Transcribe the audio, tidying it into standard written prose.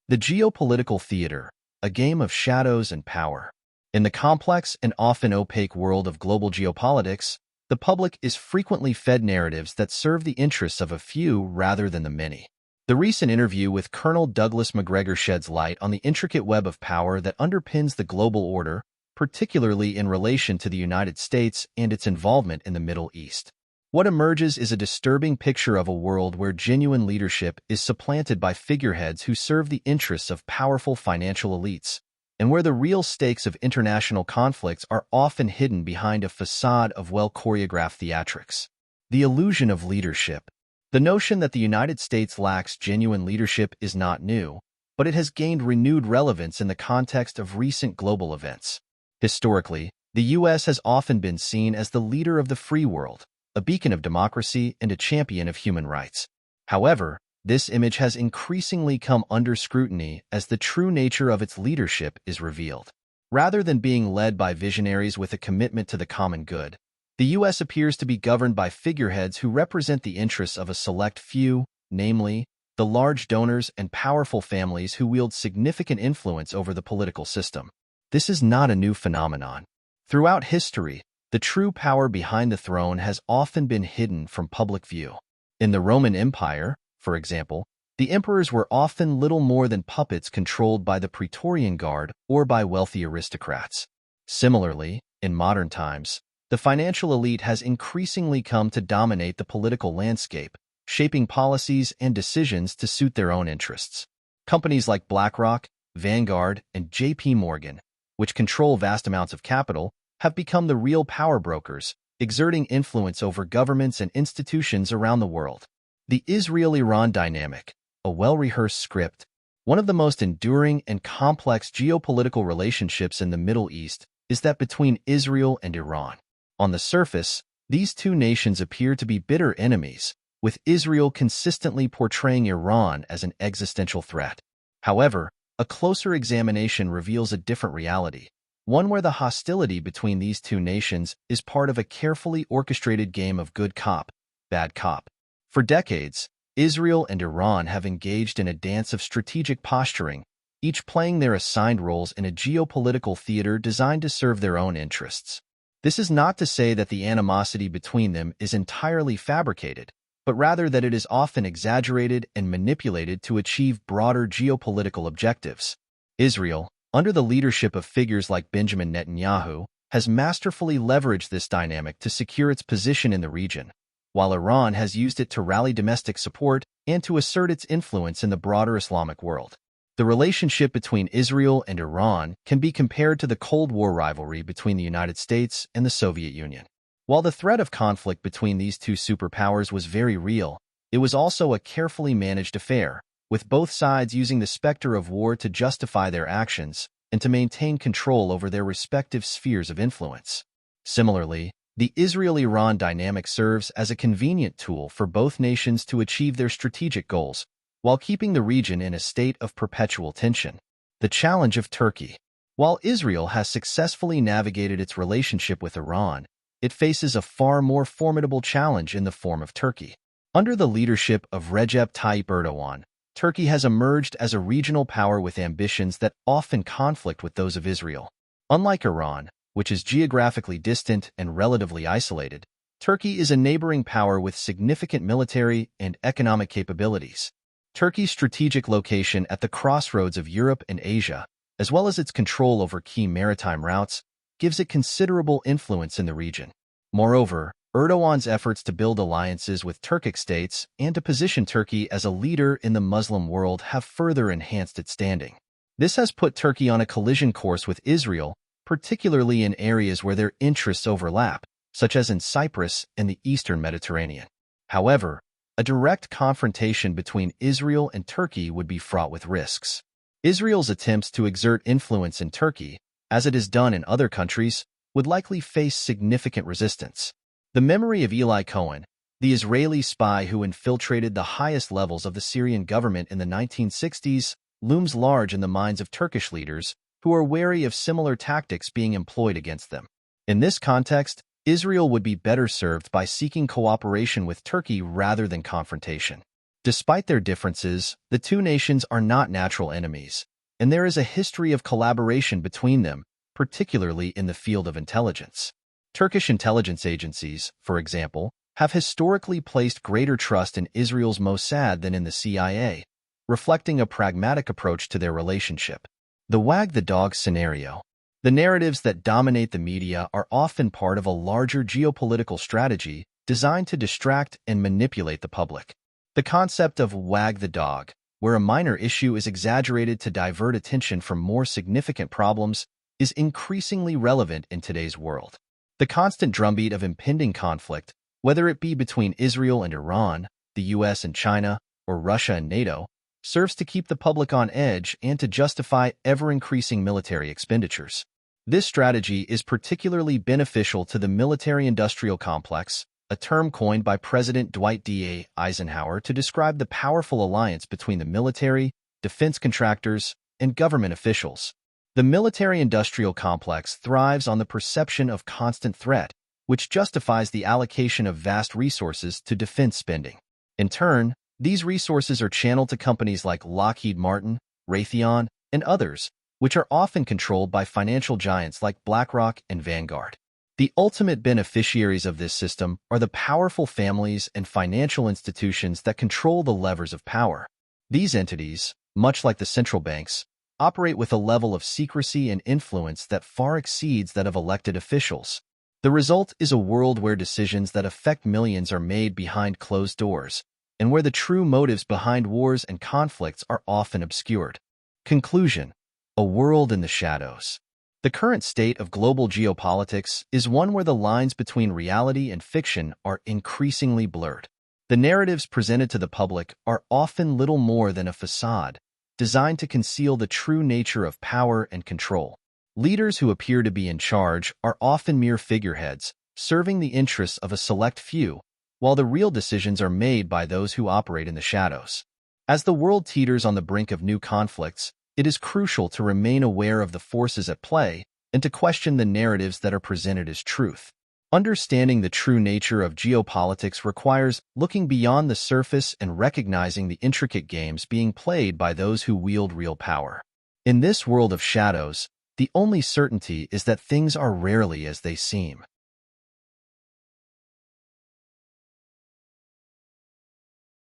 The geopolitical theater, a game of shadows and power. In the complex and often opaque world of global geopolitics, the public is frequently fed narratives that serve the interests of a few rather than the many. The recent interview with Colonel Douglas McGregor sheds light on the intricate web of power that underpins the global order, particularly in relation to the United States and its involvement in the Middle East. What emerges is a disturbing picture of a world where genuine leadership is supplanted by figureheads who serve the interests of powerful financial elites, and where the real stakes of international conflicts are often hidden behind a facade of well-choreographed theatrics. The illusion of leadership. The notion that the United States lacks genuine leadership is not new, but it has gained renewed relevance in the context of recent global events. Historically, the U.S. has often been seen as the leader of the free world, a beacon of democracy and a champion of human rights. However, this image has increasingly come under scrutiny as the true nature of its leadership is revealed. Rather than being led by visionaries with a commitment to the common good, the U.S. appears to be governed by figureheads who represent the interests of a select few, namely, the large donors and powerful families who wield significant influence over the political system. This is not a new phenomenon. Throughout history, the true power behind the throne has often been hidden from public view. In the Roman Empire, for example, the emperors were often little more than puppets controlled by the Praetorian Guard or by wealthy aristocrats. Similarly, in modern times, the financial elite has increasingly come to dominate the political landscape, shaping policies and decisions to suit their own interests. Companies like BlackRock, Vanguard, and J.P. Morgan, which control vast amounts of capital, have become the real power brokers, exerting influence over governments and institutions around the world. The Israel-Iran dynamic, a well-rehearsed script, one of the most enduring and complex geopolitical relationships in the Middle East is that between Israel and Iran. On the surface, these two nations appear to be bitter enemies, with Israel consistently portraying Iran as an existential threat. However, a closer examination reveals a different reality, one where the hostility between these two nations is part of a carefully orchestrated game of good cop, bad cop. For decades, Israel and Iran have engaged in a dance of strategic posturing, each playing their assigned roles in a geopolitical theater designed to serve their own interests. This is not to say that the animosity between them is entirely fabricated, but rather that it is often exaggerated and manipulated to achieve broader geopolitical objectives. Israel, under the leadership of figures like Benjamin Netanyahu, has masterfully leveraged this dynamic to secure its position in the region, while Iran has used it to rally domestic support and to assert its influence in the broader Islamic world. The relationship between Israel and Iran can be compared to the Cold War rivalry between the United States and the Soviet Union. While the threat of conflict between these two superpowers was very real, it was also a carefully managed affair, with both sides using the specter of war to justify their actions and to maintain control over their respective spheres of influence. Similarly, the Israel-Iran dynamic serves as a convenient tool for both nations to achieve their strategic goals, while keeping the region in a state of perpetual tension. The challenge of Turkey. While Israel has successfully navigated its relationship with Iran, it faces a far more formidable challenge in the form of Turkey. Under the leadership of Recep Tayyip Erdogan, Turkey has emerged as a regional power with ambitions that often conflict with those of Israel. Unlike Iran, which is geographically distant and relatively isolated, Turkey is a neighboring power with significant military and economic capabilities. Turkey's strategic location at the crossroads of Europe and Asia, as well as its control over key maritime routes, gives it considerable influence in the region. Moreover, Erdogan's efforts to build alliances with Turkic states and to position Turkey as a leader in the Muslim world have further enhanced its standing. This has put Turkey on a collision course with Israel, particularly in areas where their interests overlap, such as in Cyprus and the Eastern Mediterranean. However, a direct confrontation between Israel and Turkey would be fraught with risks. Israel's attempts to exert influence in Turkey, as it has done in other countries, would likely face significant resistance. The memory of Eli Cohen, the Israeli spy who infiltrated the highest levels of the Syrian government in the 1960s, looms large in the minds of Turkish leaders who are wary of similar tactics being employed against them. In this context, Israel would be better served by seeking cooperation with Turkey rather than confrontation. Despite their differences, the two nations are not natural enemies, and there is a history of collaboration between them, particularly in the field of intelligence. Turkish intelligence agencies, for example, have historically placed greater trust in Israel's Mossad than in the CIA, reflecting a pragmatic approach to their relationship. The Wag the Dog scenario. The narratives that dominate the media are often part of a larger geopolitical strategy designed to distract and manipulate the public. The concept of wag the dog, where a minor issue is exaggerated to divert attention from more significant problems, is increasingly relevant in today's world. The constant drumbeat of impending conflict, whether it be between Israel and Iran, the US and China, or Russia and NATO, serves to keep the public on edge and to justify ever-increasing military expenditures. This strategy is particularly beneficial to the military-industrial complex, a term coined by President Dwight D. Eisenhower to describe the powerful alliance between the military, defense contractors, and government officials. The military-industrial complex thrives on the perception of constant threat, which justifies the allocation of vast resources to defense spending. In turn, these resources are channeled to companies like Lockheed Martin, Raytheon, and others, which are often controlled by financial giants like BlackRock and Vanguard. The ultimate beneficiaries of this system are the powerful families and financial institutions that control the levers of power. These entities, much like the central banks, operate with a level of secrecy and influence that far exceeds that of elected officials. The result is a world where decisions that affect millions are made behind closed doors, and where the true motives behind wars and conflicts are often obscured. Conclusion: a world in the shadows. The current state of global geopolitics is one where the lines between reality and fiction are increasingly blurred. The narratives presented to the public are often little more than a facade, designed to conceal the true nature of power and control. Leaders who appear to be in charge are often mere figureheads, serving the interests of a select few, while the real decisions are made by those who operate in the shadows. As the world teeters on the brink of new conflicts, it is crucial to remain aware of the forces at play and to question the narratives that are presented as truth. Understanding the true nature of geopolitics requires looking beyond the surface and recognizing the intricate games being played by those who wield real power. In this world of shadows, the only certainty is that things are rarely as they seem.